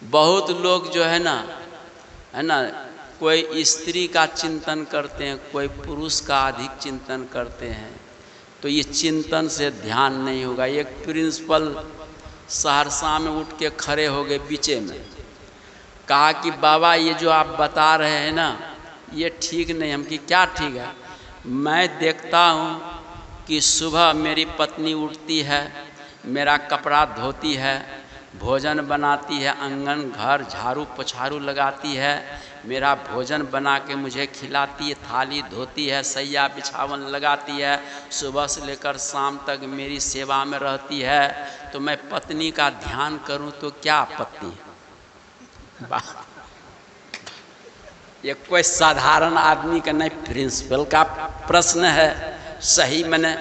बहुत लोग जो है ना, कोई स्त्री का चिंतन करते हैं, कोई पुरुष का अधिक चिंतन करते हैं, तो ये चिंतन से ध्यान नहीं होगा। एक प्रिंसिपल सहरसा में उठ के खड़े हो गए बीचे में, कहा कि बाबा ये जो आप बता रहे हैं ना ये ठीक नहीं। हम कि क्या ठीक है? मैं देखता हूँ कि सुबह मेरी पत्नी उठती है, मेरा कपड़ा धोती है, भोजन बनाती है, आंगन घर झाड़ू पोछारू लगाती है, मेरा भोजन बना के मुझे खिलाती है, थाली धोती है, सैया बिछावन लगाती है, सुबह से लेकर शाम तक मेरी सेवा में रहती है। तो मैं पत्नी का ध्यान करूं तो क्या आपत्ति है? ये कोई साधारण आदमी का नहीं, प्रिंसिपल का प्रश्न है। सही मैंने,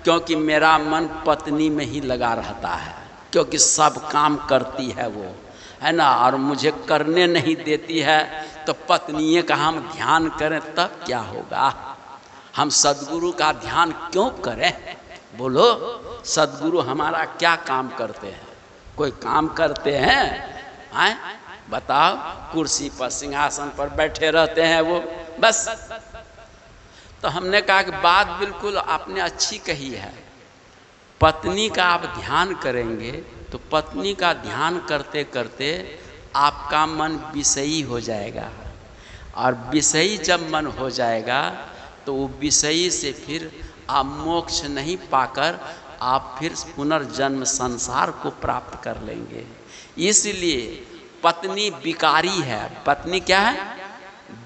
क्योंकि मेरा मन पत्नी में ही लगा रहता है, क्योंकि सब काम करती है वो, है ना, और मुझे करने नहीं देती है। तो पत्नी का हम ध्यान करें तब क्या होगा? हम सद्गुरु का ध्यान क्यों करें? बोलो, सद्गुरु हमारा क्या काम करते हैं? कोई काम करते हैं? बताओ, कुर्सी पर सिंहासन पर बैठे रहते हैं वो, बस। तो हमने कहा कि बात बिल्कुल आपने अच्छी कही है। पत्नी का आप ध्यान करेंगे तो पत्नी का ध्यान करते करते आपका मन विषयी हो जाएगा, और विषयी जब मन हो जाएगा तो वो विषयी से फिर आप मोक्ष नहीं पाकर आप फिर पुनर्जन्म संसार को प्राप्त कर लेंगे। इसलिए पत्नी विकारी है। पत्नी क्या है?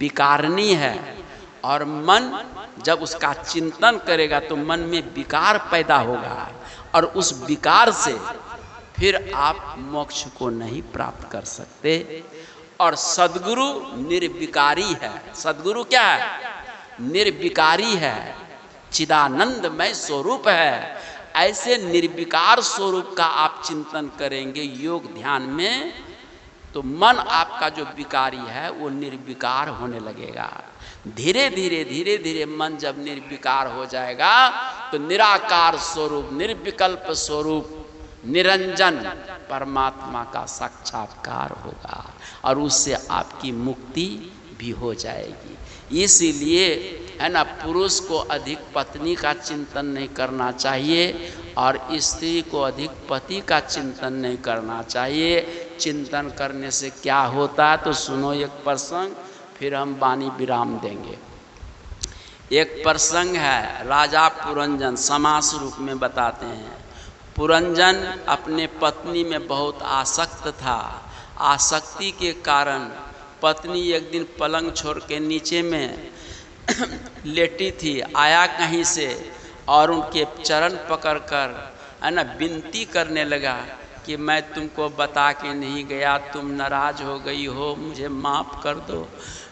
विकारणी है। और मन जब उसका चिंतन करेगा तो मन में विकार पैदा होगा, और उस विकार से फिर आप मोक्ष को नहीं प्राप्त कर सकते। और सद्गुरु निर्विकारी है। सद्गुरु क्या है? निर्विकारी है, चिदानंदमय स्वरूप है। ऐसे निर्विकार स्वरूप का आप चिंतन करेंगे योग ध्यान में, तो मन आपका जो विकारी है वो निर्विकार होने लगेगा। धीरे धीरे धीरे धीरे मन जब निर्विकार हो जाएगा तो निराकार स्वरूप, निर्विकल्प स्वरूप, निरंजन परमात्मा का साक्षात्कार होगा, और उससे आपकी मुक्ति भी हो जाएगी। इसीलिए है ना, पुरुष को अधिक पत्नी का चिंतन नहीं करना चाहिए, और स्त्री को अधिक पति का चिंतन नहीं करना चाहिए। चिंतन करने से क्या होता है तो सुनो एक प्रसंग, फिर हम वाणी विराम देंगे। एक प्रसंग है, राजा पुरंजन समास रूप में बताते हैं। पुरंजन अपने पत्नी में बहुत आसक्त था। आसक्ति के कारण पत्नी एक दिन पलंग छोड़ के नीचे में लेटी थी, आया कहीं से और उनके चरण पकड़कर है ना विनती करने लगा कि मैं तुमको बता के नहीं गया, तुम नाराज हो गई हो, मुझे माफ़ कर दो,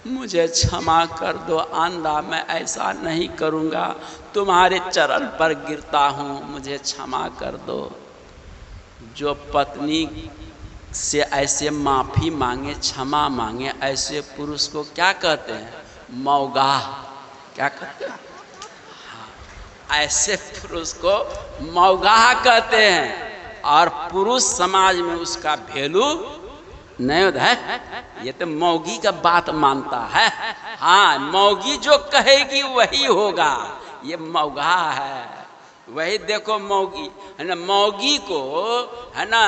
मुझे क्षमा कर दो, आंदा मैं ऐसा नहीं करूँगा, तुम्हारे चरण पर गिरता हूँ, मुझे क्षमा कर दो। जो पत्नी से ऐसे माफ़ी मांगे, क्षमा मांगे, ऐसे पुरुष को क्या कहते हैं? मौगाह। क्या कहते हैं? ऐसे पुरुष को मौगाह कहते हैं, और पुरुष समाज में उसका वैल्यू नहीं होता है। ये तो मौगी का बात मानता है। हाँ, मौगी जो कहेगी वही होगा, ये मौगाह है। वही देखो मौगी है ना, मौगी को है ना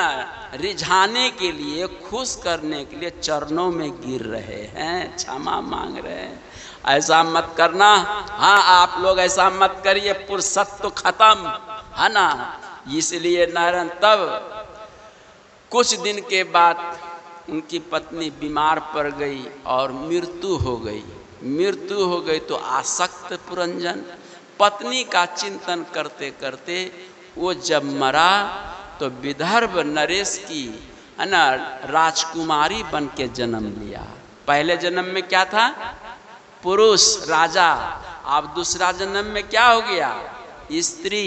रिझाने के लिए, खुश करने के लिए चरणों में गिर रहे हैं, क्षमा मांग रहे हैं। ऐसा मत करना। हाँ, आप लोग ऐसा मत करिए, पुरुषत्व खत्म है ना। इसलिए नारायण तब कुछ दिन के बाद उनकी पत्नी बीमार पड़ गई और मृत्यु हो गई। मृत्यु हो गई तो आसक्त पुरंजन पत्नी का चिंतन करते करते वो जब मरा तो विदर्भ नरेश की है ना राजकुमारी बन के जन्म लिया। पहले जन्म में क्या था? पुरुष राजा। अब दूसरा जन्म में क्या हो गया? स्त्री।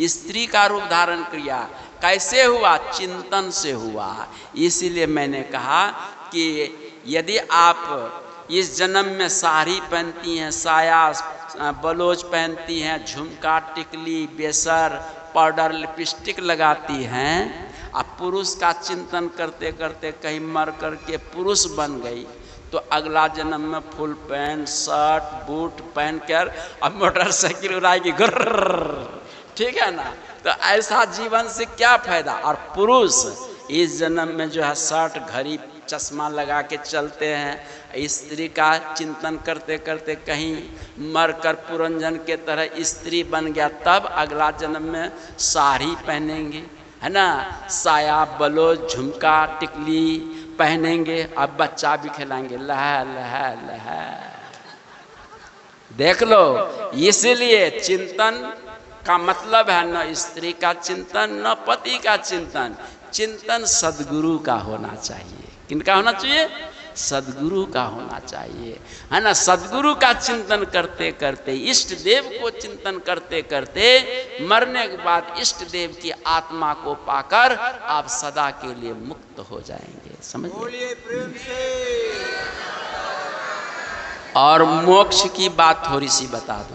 स्त्री का रूप धारण किया। कैसे हुआ? चिंतन से हुआ। इसीलिए मैंने कहा कि यदि आप इस जन्म में साड़ी पहनती हैं, साया बलोच पहनती हैं, झुमका टिकली बेसर पाउडर लिपस्टिक लगाती हैं, अब पुरुष का चिंतन करते करते कहीं मर करके पुरुष बन गई तो अगला जन्म में फुल पैंट शर्ट बूट पहन कर अब मोटरसाइकिल उड़ाएगी गुर्र, ठीक है ना। तो ऐसा जीवन से क्या फायदा। और पुरुष इस जन्म में जो है शर्ट घड़ी चश्मा लगा के चलते हैं, स्त्री का चिंतन करते करते कहीं मरकर पुरंजन के तरह स्त्री बन गया, तब अगला जन्म में साड़ी पहनेंगे, है ना, साया बलोच झुमका टिकली पहनेंगे, अब बच्चा भी खिलाएंगे, लहा लहा लहा। देख लो, इसलिए चिंतन का मतलब है न स्त्री का चिंतन न पति का चिंतन, चिंतन सदगुरु का होना चाहिए। किनका होना चाहिए? सदगुरु का होना चाहिए, है ना। सदगुरु का चिंतन करते करते, इष्ट देव को चिंतन करते करते मरने के बाद इष्ट देव की आत्मा को पाकर आप सदा के लिए मुक्त हो जाएंगे, समझिए। और मोक्ष की बात थोड़ी सी बता दूं।